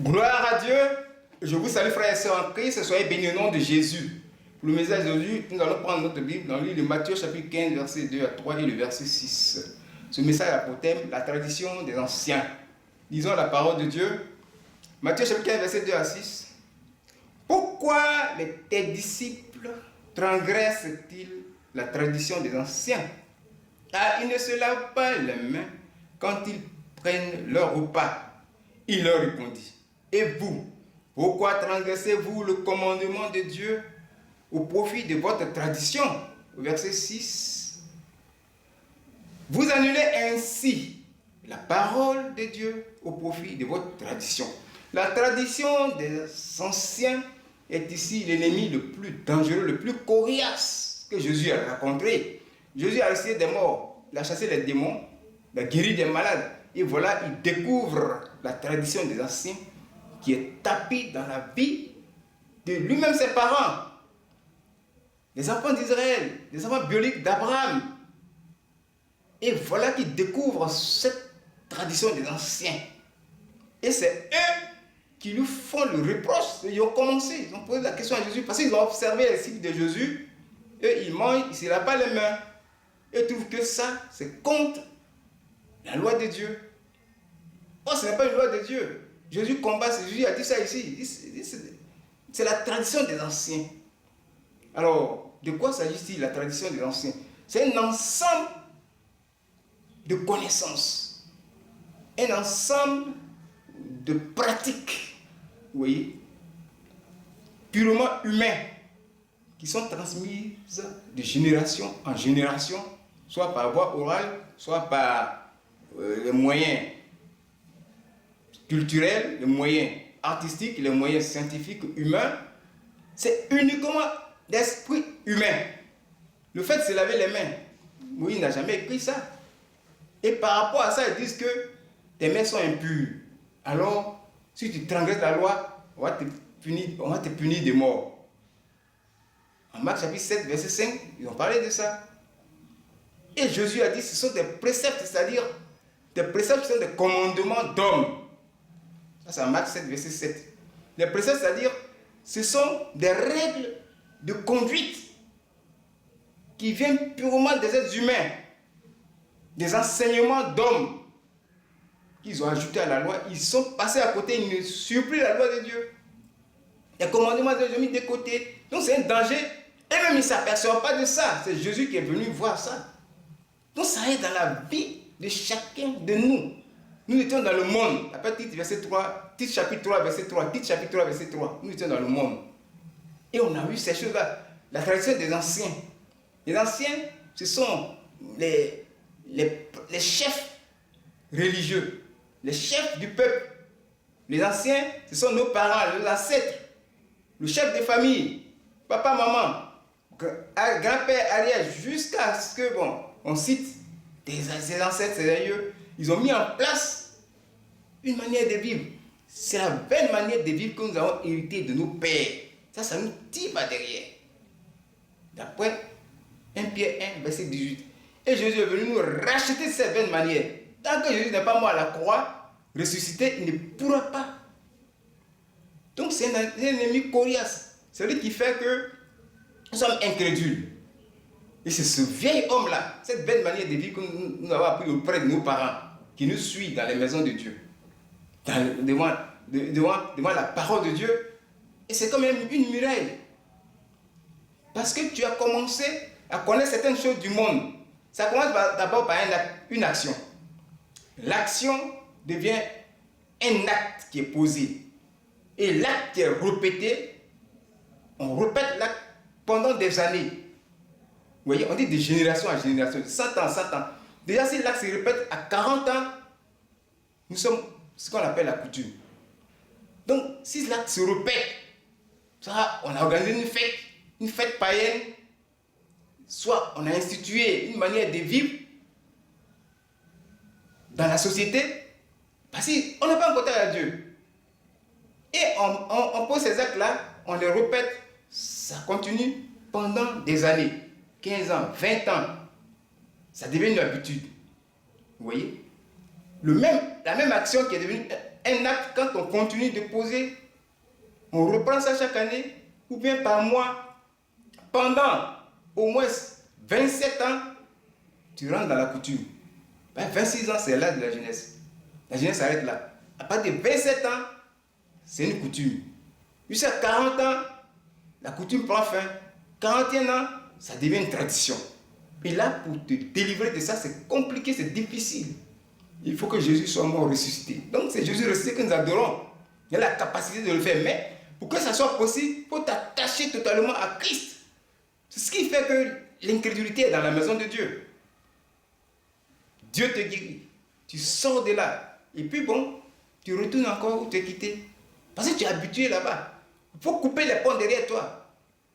Gloire à Dieu. Je vous salue frères et sœurs en Christ. Soyez bénis au nom de Jésus. Pour le message d'aujourd'hui, nous allons prendre notre Bible dans le livre de Matthieu chapitre 15, verset 2 à 3 et le verset 6. Ce message a pour thème la tradition des anciens. Lisons la parole de Dieu. Matthieu chapitre 15, verset 2 à 6. Pourquoi tes disciples transgressent-ils la tradition des anciens? Car ils ne se lavent pas les mains quand ils prennent leur repas. Il leur répondit: et vous, pourquoi transgressez-vous le commandement de Dieu au profit de votre tradition? Verset 6. Vous annulez ainsi la parole de Dieu au profit de votre tradition. La tradition des anciens est ici l'ennemi le plus dangereux, le plus coriace que Jésus a rencontré. Jésus a ressuscité des morts, il a chassé les démons, il a guéri des malades. Et voilà, il découvre la tradition des anciens qui est tapie dans la vie de lui-même, ses parents, les enfants d'Israël, les enfants biologiques d'Abraham. Et voilà qu'il découvre cette tradition des anciens. Et c'est eux qui lui font le reproche. Ils ont commencé, ils ont posé la question à Jésus parce qu'ils ont observé les disciples de Jésus. Eux, ils mangent, ils ne se lavent pas les mains. Ils trouvent que ça, c'est contre la loi de Dieu. Oh, ce n'est pas une loi de Dieu. Jésus combat, Jésus a dit ça ici. C'est la tradition des anciens. Alors, de quoi s'agit-il, la tradition des anciens? C'est un ensemble de connaissances, un ensemble de pratiques, vous voyez, purement humains, qui sont transmises de génération en génération, soit par voie orale, soit par les moyens culturels, les moyens artistiques, les moyens scientifiques, humains. C'est uniquement d'esprit humain. Le fait de se laver les mains, Moïse n'a jamais écrit ça. Et par rapport à ça, ils disent que tes mains sont impures. Alors, si tu transgresses la loi, on va te punir de mort. En Marc chapitre 7, verset 5, ils ont parlé de ça. Et Jésus a dit, ce sont des préceptes, c'est-à-dire des préceptes qui sont des commandements d'hommes. Ça, c'est en Marc 7, verset 7. Les préceptes, c'est-à-dire, ce sont des règles de conduite qui viennent purement des êtres humains, des enseignements d'hommes qu'ils ont ajoutés à la loi. Ils sont passés à côté, ils ne suivent plus la loi de Dieu. Les commandements de Dieu ont mis de côté. Donc c'est un danger. Et même ils ne s'aperçoivent pas de ça. C'est Jésus qui est venu voir ça. Donc ça est dans la vie de chacun de nous. Nous étions dans le monde. Après Tite, verset 3, Tite chapitre 3, verset 3, Tite chapitre 3, verset 3. Nous étions dans le monde. Et on a vu ces choses-là. La tradition des anciens. Les anciens, ce sont les chefs religieux, les chefs du peuple. Les anciens, ce sont nos parents, nos ancêtres, le chef de famille, papa, maman, grand-père, arrière, jusqu'à ce que, on cite ses ancêtres, ses aïeux. Ils ont mis en place une manière de vivre. C'est la belle manière de vivre que nous avons hérité de nos pères. Ça nous tire par derrière. D'après 1 Pierre 1, verset 18. Et Jésus est venu nous racheter cette belle manière. Tant que Jésus n'est pas mort à la croix, ressuscité, il ne pourra pas. Donc c'est un ennemi coriace. C'est lui qui fait que nous sommes incrédules. Et c'est ce vieil homme-là, cette belle manière de vivre que nous avons appris auprès de nos parents, qui nous suit dans les maisons de Dieu, devant la parole de Dieu. Et c'est comme une muraille. Parce que tu as commencé à connaître certaines choses du monde. Ça commence d'abord par une action. L'action devient un acte qui est posé. Et l'acte qui est répété, on répète l'acte pendant des années. Vous voyez, on dit de génération à génération, de 100 ans, 100 ans. Déjà, si l'acte se répète à 40 ans, nous sommes ce qu'on appelle la coutume. Donc, si l'acte se répète, ça, on a organisé une fête païenne, soit on a institué une manière de vivre dans la société, parce qu'on n'a pas un contact avec Dieu. Et on pose ces actes-là, on les répète, ça continue pendant des années, 15 ans, 20 ans. Ça devient une habitude. Vous voyez? La même action qui est devenue un acte quand on continue de poser, on reprend ça chaque année, ou bien par mois, pendant au moins 27 ans, tu rentres dans la coutume. 26 ans, c'est l'âge de la jeunesse. La jeunesse s'arrête là. À partir de 27 ans, c'est une coutume. Jusqu'à 40 ans, la coutume prend fin. 41 ans, ça devient une tradition. Et là, pour te délivrer de ça, c'est compliqué, c'est difficile. Il faut que Jésus soit mort ressuscité. Donc c'est Jésus ressuscité que nous adorons. Il a la capacité de le faire. Mais pour que ça soit possible, il faut t'attacher totalement à Christ. C'est ce qui fait que l'incrédulité est dans la maison de Dieu. Dieu te guérit. Tu sors de là. Et puis bon, tu retournes encore où tu es quitté. Parce que tu es habitué là-bas. Il faut couper les ponts derrière toi.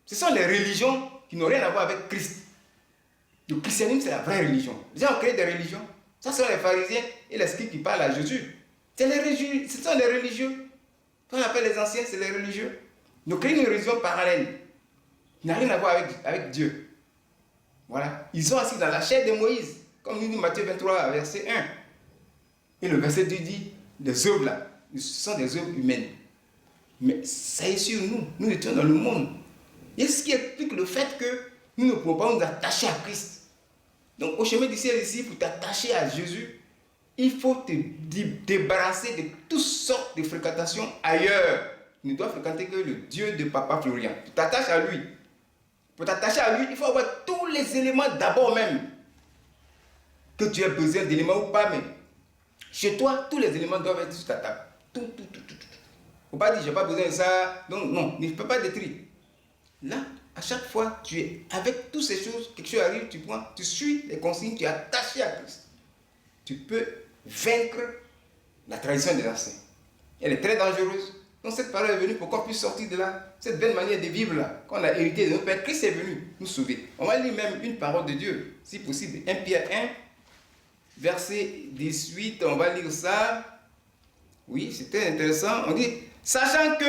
Ce sont les religions qui n'ont rien à voir avec Christ. Le christianisme, c'est la vraie religion. Les gens ont créé des religions. Ça, ce sont les pharisiens et les scribes qui parlent à Jésus. Ce sont les religieux. Quand on appelle les anciens, c'est les religieux. Ils ont créé une religion parallèle. Qui n'a rien à voir avec Dieu. Voilà. Ils sont assis dans la chair de Moïse. Comme nous dit Matthieu 23, verset 1. Et le verset 2 dit, les œuvres là, ce sont des œuvres humaines. Mais ça est sur nous. Nous étions dans le monde. Et ce qui explique le fait que nous ne pouvons pas nous attacher à Christ. Donc au chemin du ciel ici, pour t'attacher à Jésus, il faut te débarrasser de toutes sortes de fréquentations ailleurs. Tu ne dois fréquenter que le Dieu de Papa Florian. Tu t'attaches à lui. Pour t'attacher à lui, il faut avoir tous les éléments d'abord même. Que tu aies besoin d'éléments ou pas, mais chez toi, tous les éléments doivent être sur ta table. Tout. Il ne faut pas dire, je n'ai pas besoin de ça. Donc non, ne fais pas de tri. Là, à chaque fois, tu es avec toutes ces choses, quelque chose arrive, tu prends, tu suis les consignes, tu es attaché à Christ. Tu peux vaincre la tradition des anciens. Elle est très dangereuse. Donc cette parole est venue pour qu'on puisse sortir de là. Cette belle manière de vivre là, qu'on a hérité de nos pères. Christ est venu nous sauver. On va lire même une parole de Dieu, si possible. 1 Pierre 1, verset 18, on va lire ça. Oui, c'était intéressant. On dit, sachant que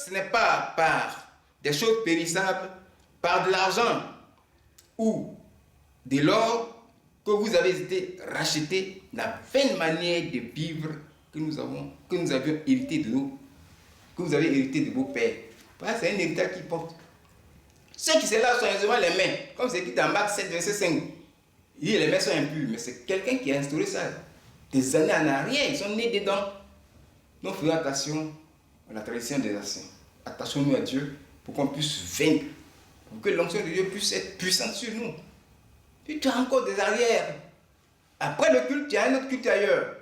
ce n'est pas par des choses périssables, par de l'argent ou de l'or que vous avez été rachetés, la vaine manière de vivre que nous avions hérité de nous, que vous avez hérité de vos pères. Voilà, c'est un héritage qui porte. Ceux qui se lavent soigneusement les mains, comme c'est écrit dans Marc 7, verset 5, il dit les mains sont impures, mais c'est quelqu'un qui a instauré ça des années en arrière, ils sont nés dedans. Donc faisons attention à la tradition des anciens. Attachons-nous à Dieu pour qu'on puisse vaincre, pour que l'onction de Dieu puisse être puissante sur nous. Puis tu as encore des arrières. Après le culte, tu as un autre culte ailleurs.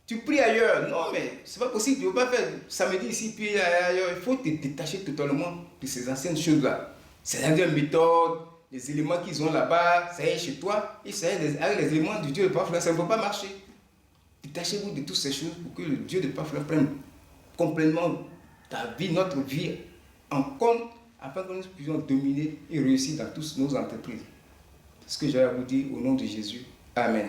Tu pries ailleurs. Non, mais c'est pas possible. Tu ne peux pas faire samedi ici, puis ailleurs. Il faut te détacher totalement de ces anciennes choses-là. C'est la même méthode, les éléments qu'ils ont là-bas, ça y est chez toi, et ça y est avec les éléments du Dieu de Papa, ça ne peut pas marcher. Détachez-vous de toutes ces choses pour que le Dieu de Papa prenne complètement ta vie, notre vie en compte, afin que nous puissions dominer et réussir dans toutes nos entreprises. C'est ce que j'ai à vous dire au nom de Jésus. Amen.